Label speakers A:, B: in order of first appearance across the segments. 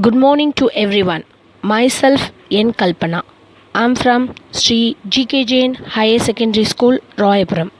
A: Good morning to everyone. Myself Kalpna. I'm from Sri G.K.Jain Higher Secondary School, Royapuram.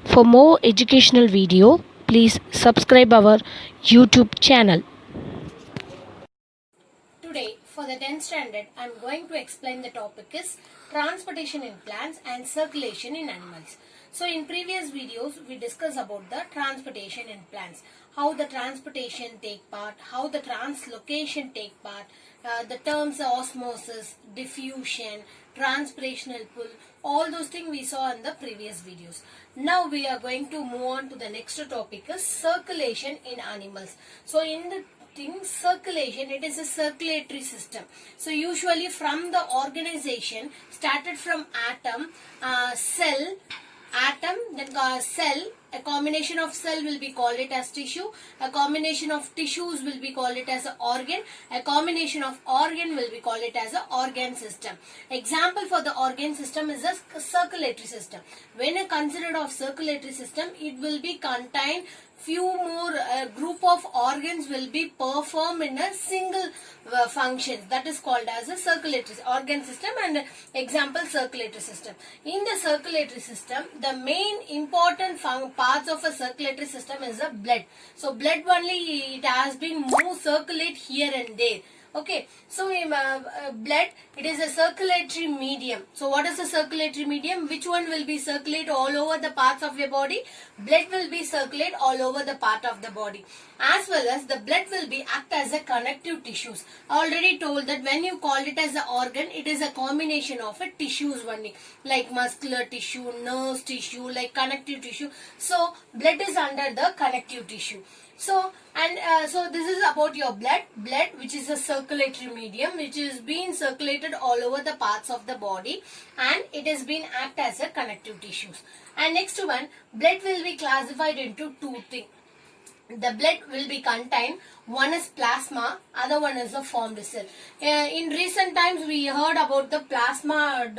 A: For more educational video, please subscribe our YouTube channel.
B: Today, for the 10th standard, I am going to explain the topic is transportation in plants and circulation in animals. So, in previous videos, we discussed about the transportation in plants, how the transportation take part, how the translocation take part, the terms osmosis, diffusion, transpirational pull, all those things we saw in the previous videos. Now we are going to move on to the next topic is circulation in animals. So, in the circulation, it is a circulatory system. So usually from the organization started from cell, then cell, a combination of cell will be called it as tissue, a combination of tissues will be called it as an organ, a combination of organ will be called it as an organ system. Example for the organ system is a circulatory system. When you consider of circulatory system, it will be contain few more group of organs will be performed in a single function, that is called as a circulatory organ system, and example circulatory system. In the circulatory system, the main important parts of a circulatory system is the blood. So blood only it has been moved circulate here and there. Okay, so blood, it is a circulatory medium. So what is a circulatory medium? Which one will be circulate all over the parts of your body? Blood will be circulate all over the part of the body. As well as the blood will be act as a connective tissues. I already told that when you call it as an organ, it is a combination of a tissues only, like muscular tissue, nerve tissue, like connective tissue. So blood is under the connective tissue. So this is about your blood which is a circulatory medium which is being circulated all over the parts of the body, and it has been act as a connective tissues. And next one, blood will be classified into two things. The blood will be contained, one is plasma, other one is a formed cell. In recent times we heard about the plasma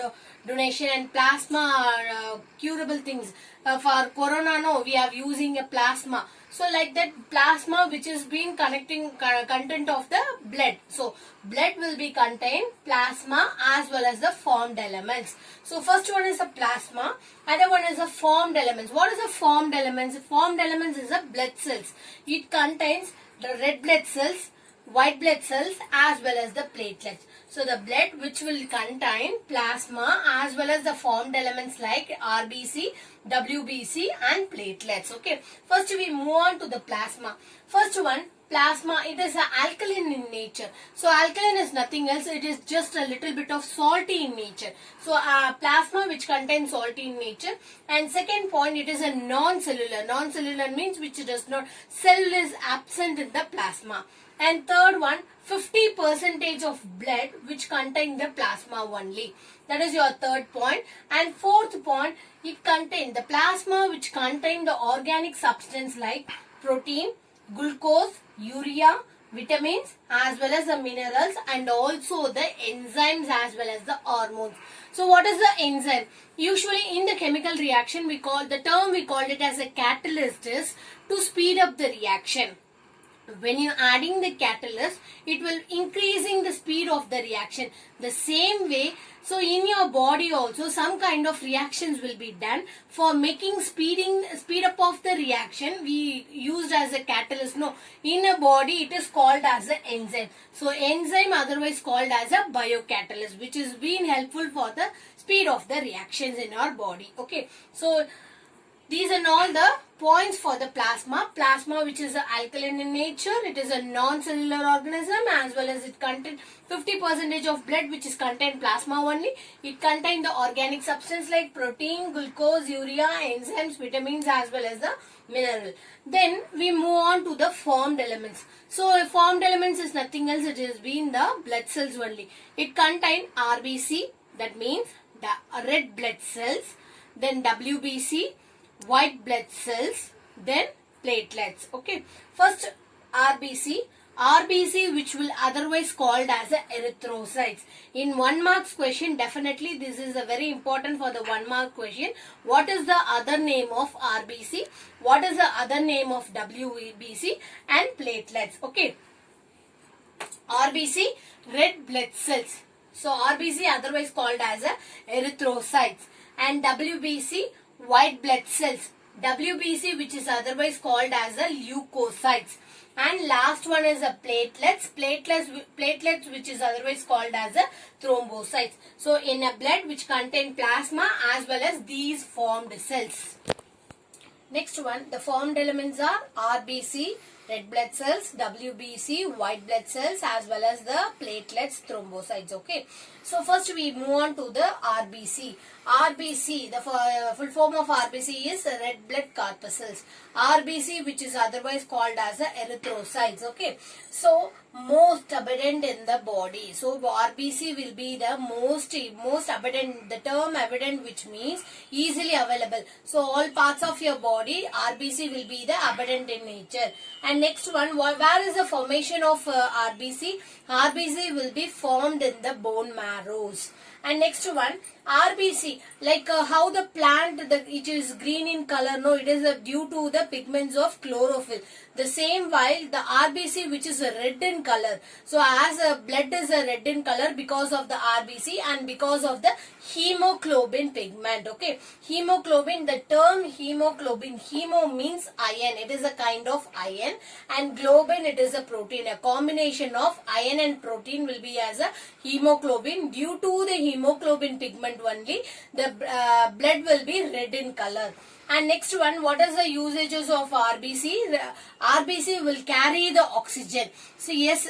B: donation and plasma curable things. For corona, no, we are using a plasma. So like that plasma which is being connecting content of the blood. So blood will be contain plasma as well as the formed elements. So first one is a plasma, other one is a formed elements. What is a formed elements? Formed elements is a blood cells. It contains the red blood cells, white blood cells as well as the platelets. So the blood which will contain plasma as well as the formed elements like RBC, WBC and platelets. Okay. First we move on to the plasma. First one, plasma, it is alkaline in nature. So alkaline is nothing else, it is just a little bit of salty in nature. So plasma which contains salty in nature. And second point, it is a non-cellular. Non-cellular means which does not, cell is absent in the plasma. And third one, 50% of blood which contain the plasma only. That is your third point. And fourth point, it contain the plasma which contain the organic substance like protein, glucose, urea, vitamins as well as the minerals, and also the enzymes as well as the hormones. So what is the enzyme? Usually in the chemical reaction we call it as a catalyst is to speed up the reaction. When you are adding the catalyst, it will increasing the speed of the reaction. The same way, so in your body also some kind of reactions will be done for making speed up of the reaction. We used as a catalyst. No, in a body it is called as an enzyme. So enzyme otherwise called as a biocatalyst, which is being helpful for the speed of the reactions in our body. Okay, so these are all the points for the plasma. Plasma which is alkaline in nature, it is a non-cellular organism as well as it contains 50% of blood which is contain plasma only. It contains the organic substance like protein, glucose, urea, enzymes, vitamins as well as the mineral. Then we move on to the formed elements. So formed elements is nothing else, it is being the blood cells only. It contains RBC, that means the red blood cells, then WBC, white blood cells, then platelets. Okay, first RBC which will otherwise called as a erythrocytes. In 1 marks question, definitely this is a very important for the 1 mark question. What is the other name of RBC? What is the other name of WBC and platelets? Okay, RBC, red blood cells. So RBC otherwise called as a erythrocytes, and WBC, white blood cells. WBC which is otherwise called as a leukocytes. And last one is a platelets which is otherwise called as a thrombocytes. So in a blood which contain plasma as well as these formed cells. Next one, the formed elements are RBC, red blood cells, WBC, white blood cells, as well as the platelets, thrombocytes. Okay. So first we move on to the RBC. RBC, the full form of RBC is red blood corpuscles. RBC which is otherwise called as a erythrocytes. Okay. So most abundant in the body. So RBC will be the most abundant, the term abundant which means easily available. So all parts of your body, RBC will be the abundant in nature. And next one, where is the formation of RBC? RBC will be formed in the bone marrows. And next one, RBC, like how the plant, it is green in color. No, it is due to the pigments of chlorophyll. The same while the RBC which is red in color. So as blood is red in color because of the RBC and because of the hemoglobin pigment. Okay, hemoglobin, the term hemoglobin, hemo means iron. It is a kind of iron, and globin, it is a protein. A combination of iron and protein will be as a hemoglobin. Due to the hemoglobin pigment only, the blood will be red in color. And next one, what is the usages of RBC? RBC will carry the oxygen. So yes,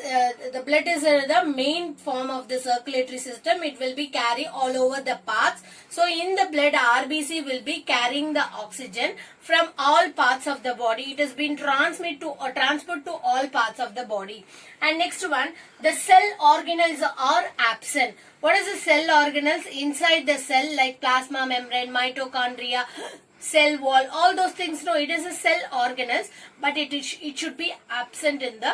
B: the blood is the main form of the circulatory system. It will be carry all over the parts. So in the blood, RBC will be carrying the oxygen from all parts of the body. It has been transmitted to or transport to all parts of the body. And next one, the cell organelles are absent. What is the cell organelles? Inside the cell, like plasma membrane, mitochondria, cell wall, all those things. No, it is a cell organelles, but it should be absent in the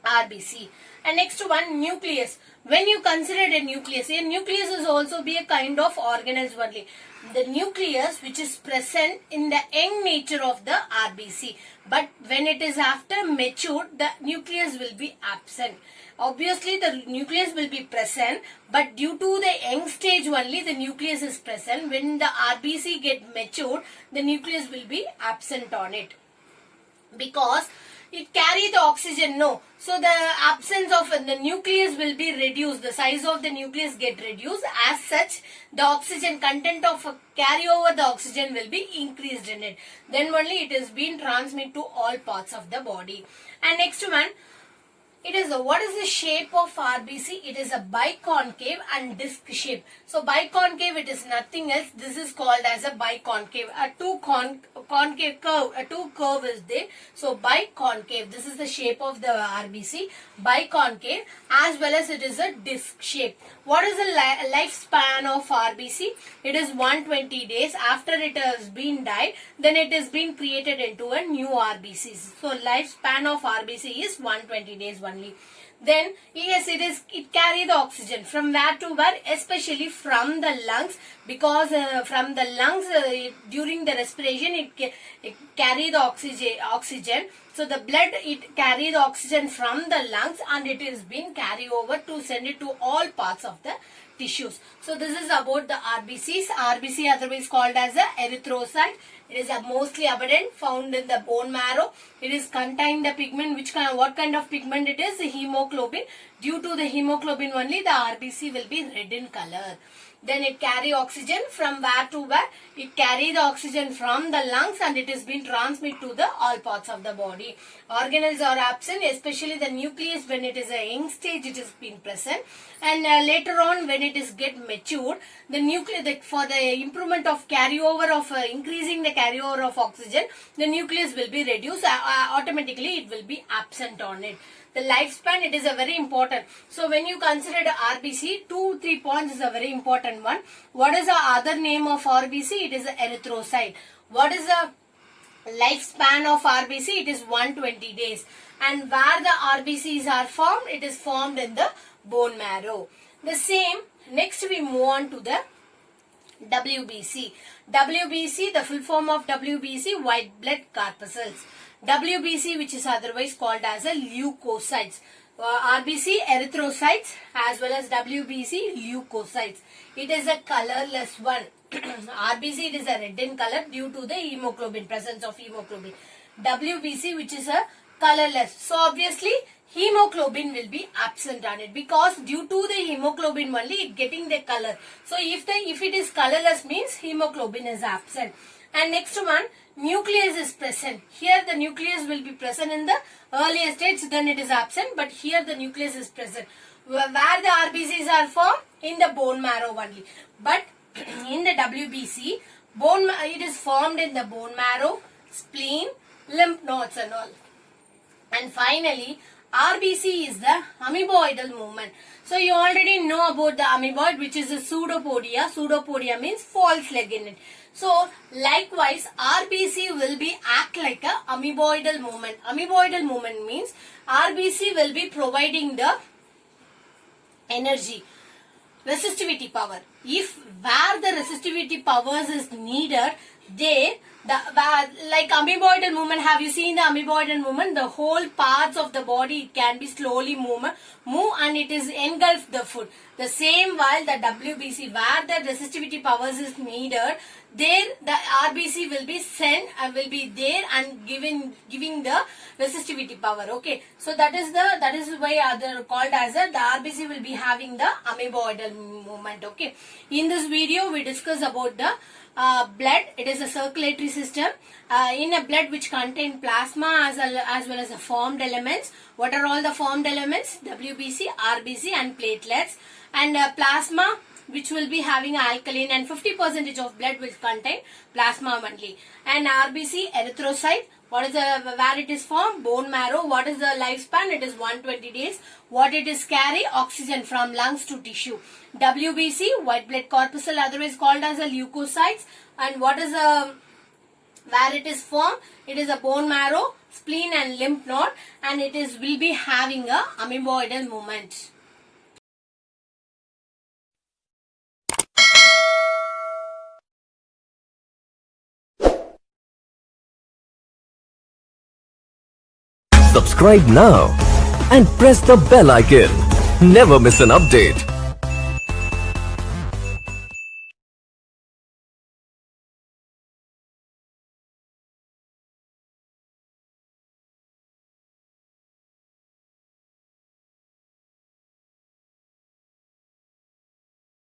B: RBC. And next one, nucleus. When you consider a nucleus is also be a kind of organelles only. The nucleus which is present in the young nature of the RBC, but when it is after matured, the nucleus will be absent. Obviously the nucleus will be present, but due to the young stage only the nucleus is present. When the RBC get matured, the nucleus will be absent on it because it carry the oxygen. No, so the absence of the nucleus will be reduced. The size of the nucleus get reduced. As such, the oxygen content of carry over the oxygen will be increased in it. Then only it is being transmitted to all parts of the body. And next one, what is the shape of RBC? It is a biconcave and disc shape. So biconcave, it is nothing else. This is called as a biconcave. A two curve is there. So biconcave. This is the shape of the RBC. Biconcave, as well as it is a disc shape. What is the lifespan of RBC? It is 120 days. After it has been died, then it is being created into a new RBC. So lifespan of RBC is 120 days only. Then yes, it carry the oxygen from where to where, especially from the lungs, because from the lungs during the respiration it carry the oxygen. So the blood, it carry the oxygen from the lungs and it is being carried over to send it to all parts of the tissues. So this is about the RBCs. RBC otherwise called as a erythrocyte. It is a mostly abundant, found in the bone marrow. It is contain the pigment. What kind of pigment it is? The hemoglobin. Due to the hemoglobin only, the RBC will be red in color. Then it carry oxygen from where to where? It carry the oxygen from the lungs and it is being transmitted to the all parts of the body. Organelles are absent, especially the nucleus. When it is a young stage, it is being present, and later on when it is get matured, the nucleus, for the improvement of carryover of increasing the carryover of oxygen, the nucleus will be reduced. Automatically it will be absent on it. The lifespan, it is a very important. So when you consider the RBC, 2-3 points is a very important one. What is the other name of RBC? It is the erythrocyte. What is the lifespan of RBC? It is 120 days. And where the RBCs are formed? It is formed in the bone marrow. The same, next we move on to the WBC. WBC, the full form of WBC, white blood corpuscles. WBC, which is otherwise called as a leukocytes. RBC erythrocytes as well as WBC leukocytes. It is a colorless one. RBC, it is a red in color due to the hemoglobin, presence of hemoglobin. WBC, which is a colorless. So obviously hemoglobin will be absent on it because due to the hemoglobin only it getting the color. So if it is colorless means hemoglobin is absent. And next one, nucleus is present. Here the nucleus will be present in the earlier stage, then it is absent, but here the nucleus is present. Where the RBCs are formed? In the bone marrow only. But in the WBC, it is formed in the bone marrow, spleen, lymph nodes and all. And finally, RBC is the amoeboidal movement. So you already know about the amoeboid, which is a pseudopodia. Pseudopodia means false leg in it. So likewise, RBC will be act like a amoeboidal movement. Amoeboidal movement means RBC will be providing the energy, resistivity power. If where the resistivity powers is needed, like amoeboidal movement, have you seen the amoeboidal movement? The whole parts of the body, it can be slowly move and it is engulf the food. The same while the WBC, where the resistivity powers is needed, there the RBC will be sent and will be there and giving the resistivity power. Okay, so that is why they are called as the RBC will be having the amoeboidal movement. Okay, in this video we discuss about the blood. It is a circulatory system. In a blood which contain plasma as well as the formed elements. What are all the formed elements? WBC, RBC and platelets. And plasma, which will be having alkaline, and 50% of blood will contain plasma only. And RBC, erythrocyte. What is where it is formed? Bone marrow. What is the lifespan? It is 120 days. What it is carry? Oxygen from lungs to tissue. WBC, white blood corpuscle, otherwise called as a leukocytes. And what is where it is formed? It is a bone marrow, spleen and lymph node, and it will be having a amoeboidal movement.
C: Subscribe now and press the bell icon. Never miss an update.